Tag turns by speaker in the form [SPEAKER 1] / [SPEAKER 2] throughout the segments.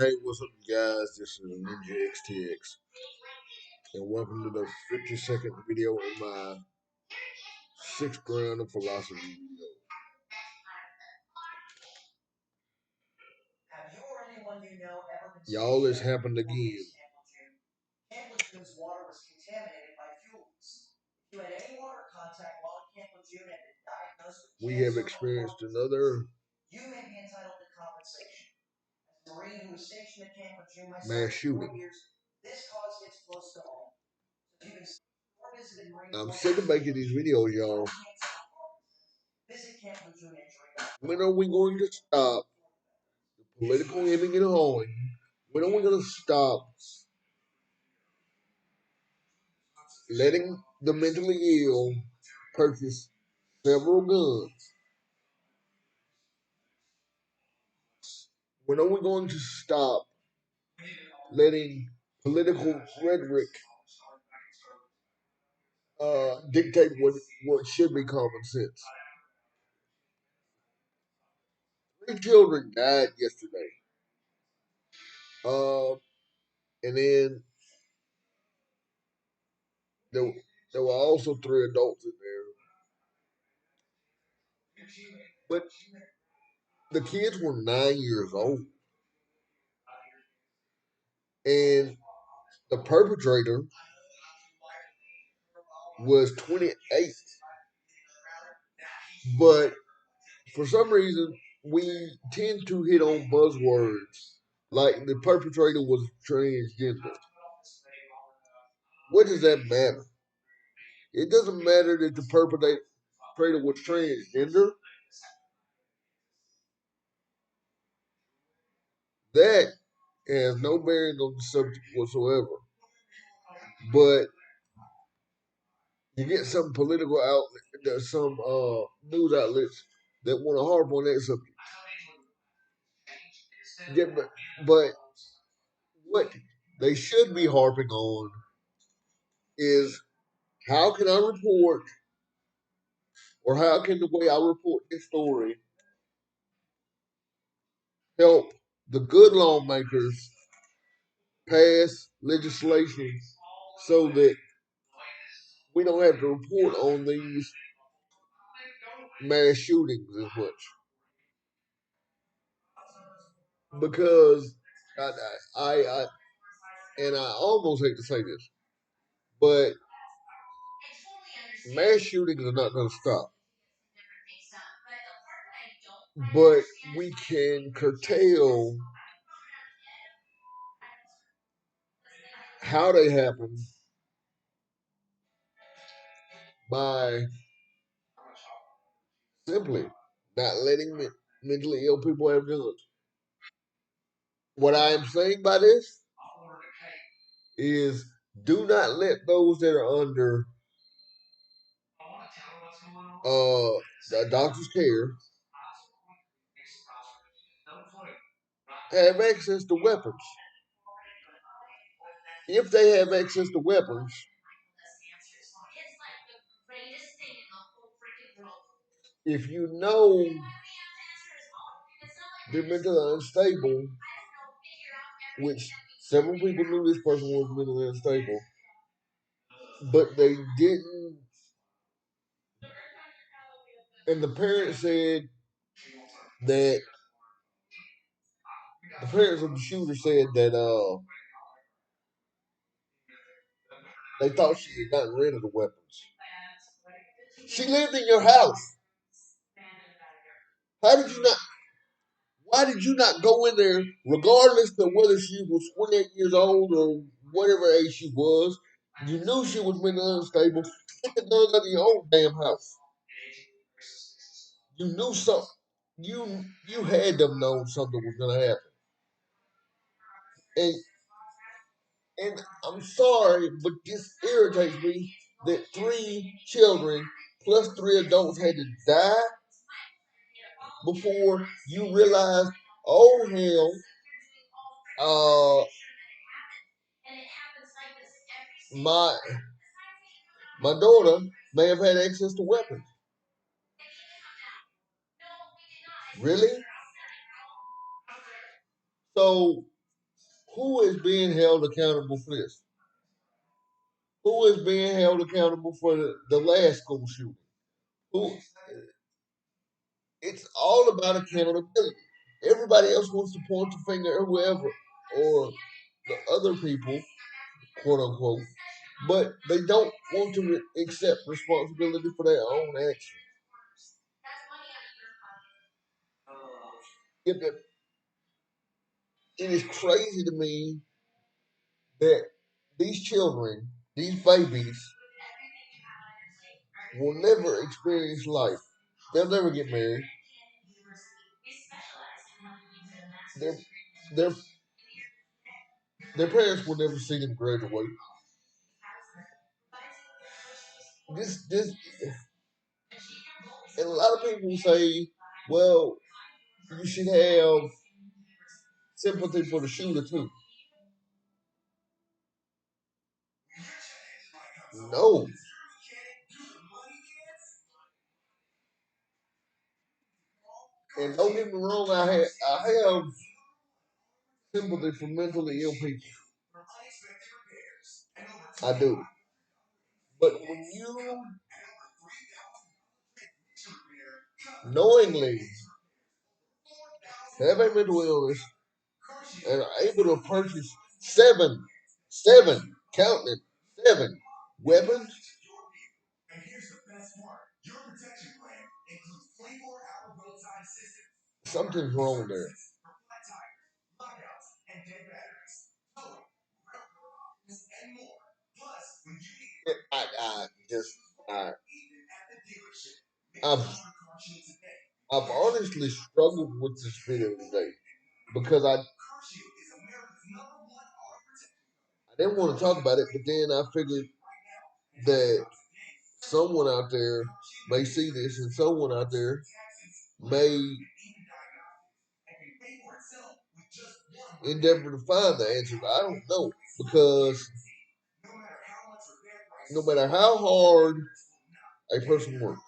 [SPEAKER 1] Hey, what's up, guys? This is Ninjaxtx, and welcome to the 50-second video in my sixth round of philosophy video. Y'all, it's happened again. We have experienced another mass shooting. I'm sick of making these videos, y'all. When are we going to stop the political hemming and hawing? When are we going to stop letting the mentally ill purchase several guns? When are we going to stop letting political rhetoric dictate what should be common sense? 3 children died yesterday. And then there, there were also 3 adults in there. But the kids were 9 years old. And the perpetrator was 28. But for some reason, we tend to hit on buzzwords like the perpetrator was transgender. What does that matter? It doesn't matter that the perpetrator was transgender. That has no bearing on the subject whatsoever. But you get some political outlet, some news outlets that want to harp on that subject. Yeah, but what they should be harping on is how can I report, or how can the way I report this story help the good lawmakers pass legislation so that we don't have to report on these mass shootings as much. Because I, I and I almost hate to say this, but mass shootings are not going to stop. But we can curtail how they happen by simply not letting mentally ill people have guns. What I am saying by this is do not let those that are under the doctor's care have access to weapons. If they have access to weapons, if you know they're mentally unstable, which several people knew this person was mentally unstable, but they didn't, and the parents said that the parents of the shooter said that they thought she had gotten rid of the weapons. She lived in your house. How did you not? Why did you not go in there, regardless of whether she was 28 years old or whatever age she was? You knew she was mentally unstable. Get the guns out of your own damn house. You knew something. You had to know something was gonna happen. And and I'm sorry, but this irritates me that 3 children plus 3 adults had to die before you realized, oh hell, my my daughter may have had access to weapons. Really? So who is being held accountable for this? Who is being held accountable for the last school shooting? Who? It's all about accountability. Everybody else wants to point the finger at whoever or the other people, quote unquote, but they don't want to accept responsibility for their own actions. It is crazy to me that these children, these babies, will never experience life. They'll never get married. Their their their parents will never see them graduate. This and a lot of people say, well, you should have sympathy for the shooter too. No. And don't get me wrong, I have sympathy for mentally ill people. I do. But when you knowingly have a mental illness and are able to purchase seven, counting it, seven weapons, something's wrong there. I just, I, I've, I've honestly struggled with this video today because I didn't want to talk about it, but then I figured that someone out there may see this and someone out there may endeavor to find the answer. I don't know because no matter how hard a person works,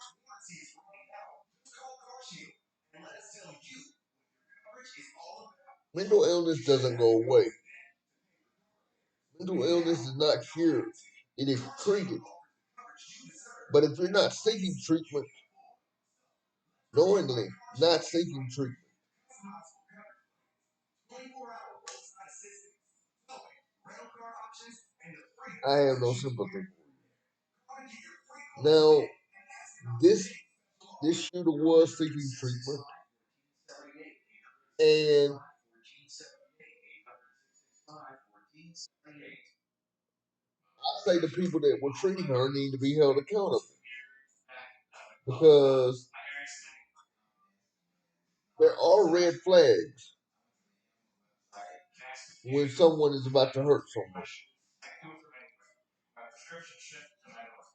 [SPEAKER 1] mental illness doesn't go away. Mental illness is not cured, it is treated. But if you're not seeking treatment, knowingly not seeking treatment, I have no sympathy. Now, this this shooter was seeking treatment, and I say the people that were treating her need to be held accountable because there are red flags when someone is about to hurt someone.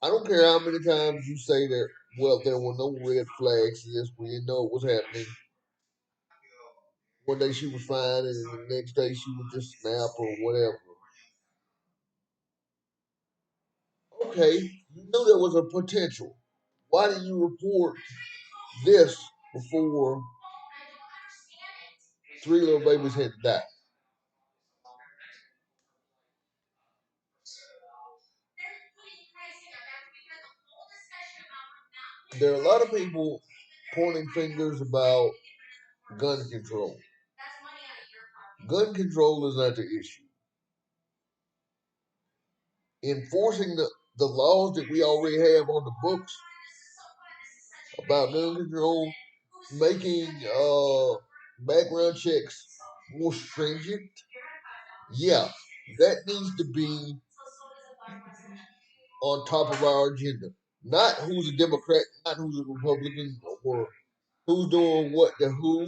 [SPEAKER 1] I don't care how many times you say that, well, there were no red flags to this, we didn't know it was happening. One day she was fine, and the next day she would just snap or whatever. Okay, you knew there was a potential. Why didn't you report this before three little babies had to die? There are a lot of people pointing fingers about gun control. Gun control is not the issue. Enforcing the laws that we already have on the books about gun control, making background checks more stringent, yeah, that needs to be on top of our agenda. Not who's a Democrat, not who's a Republican, or who's doing what to who.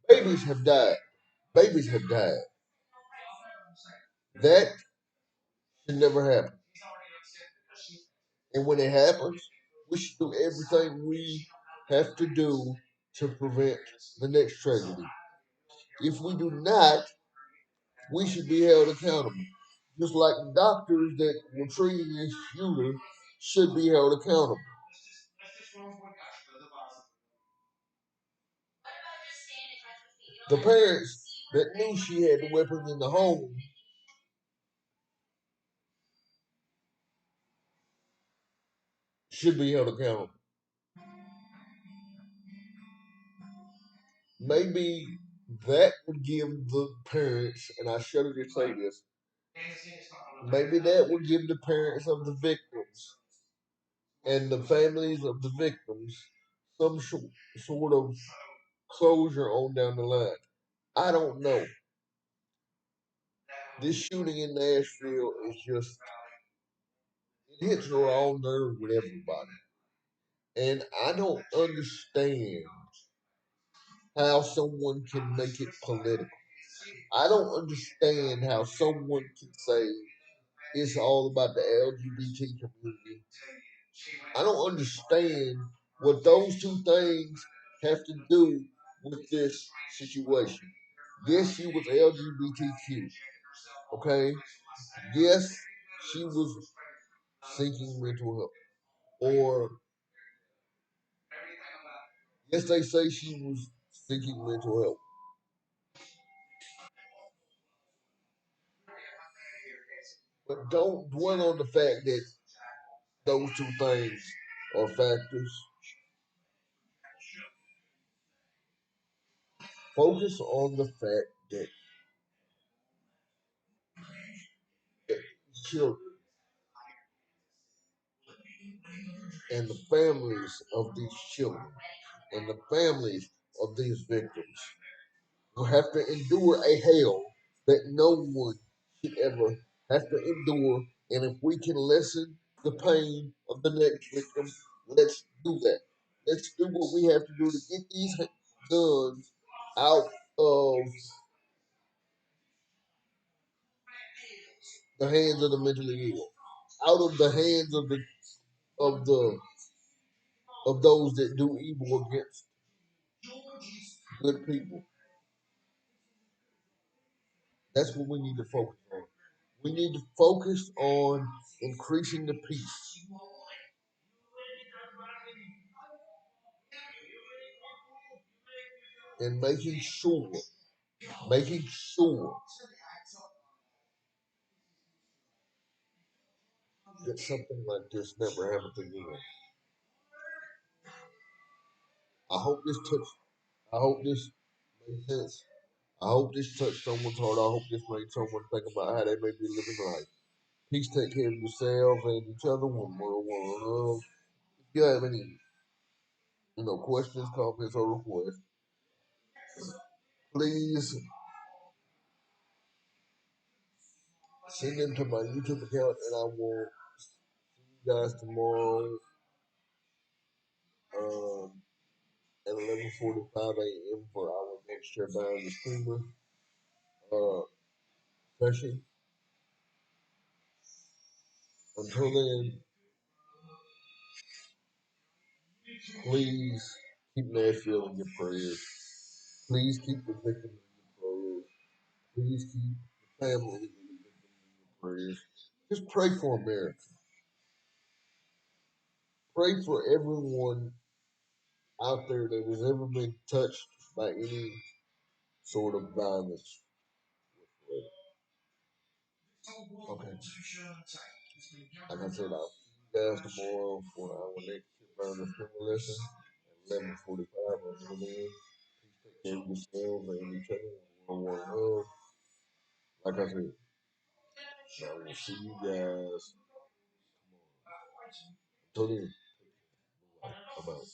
[SPEAKER 1] Babies have died. Babies have died. That should never happen. And when it happens, we should do everything we have to do to prevent the next tragedy. If we do not, we should be held accountable. Just like the doctors that were treating this shooter should be held accountable. The parents that knew she had the weapon in the home should be held accountable. Maybe that would give the parents, and I shudder to say this, maybe that would give the parents of the victims and the families of the victims some sort of closure on down the line. I don't know. This shooting in Nashville is just, it hits the raw nerve with everybody. And I don't understand how someone can make it political. I don't understand how someone can say it's all about the LGBT community. I don't understand what those two things have to do with this situation. Yes, she was LGBTQ. Okay? Yes, she was seeking mental health. Or, yes, they say she was seeking mental health. But don't dwell on the fact that those two things are factors. Focus on the fact that children and the families of these children and the families of these victims will have to endure a hell that no one should ever have to endure. And if we can lessen the pain of the next victim, let's do that. Let's do what we have to do to get these guns out of the hands of the mentally ill, out of the hands of the of those that do evil against good people. That's what we need to focus on. We need to focus on increasing the peace and making sure that something like this never happens again. I hope this touched. I hope this made sense. I hope this touched someone's heart. I hope this made someone think about how they may be living life. Please take care of yourselves and each other. One more, one love. If you have any, questions, comments, or requests, please send them to my YouTube account, and I will see you guys tomorrow um, at 11:45 a.m. for our next Share Down the Streamer uh, session. Until then, please keep Nashville in your prayers. Please keep the victims in your prayers. Please keep the families of the victims in your prayers. Just pray for America. Pray for everyone out there that has ever been touched by any sort of violence. Okay. Like I said, I'll see you guys tomorrow for our next Burner Streamer lesson at 11:45 until then. Take care of yourselves and each other. One love. Like I said, I will see you guys tomorrow. Until then, bye bye.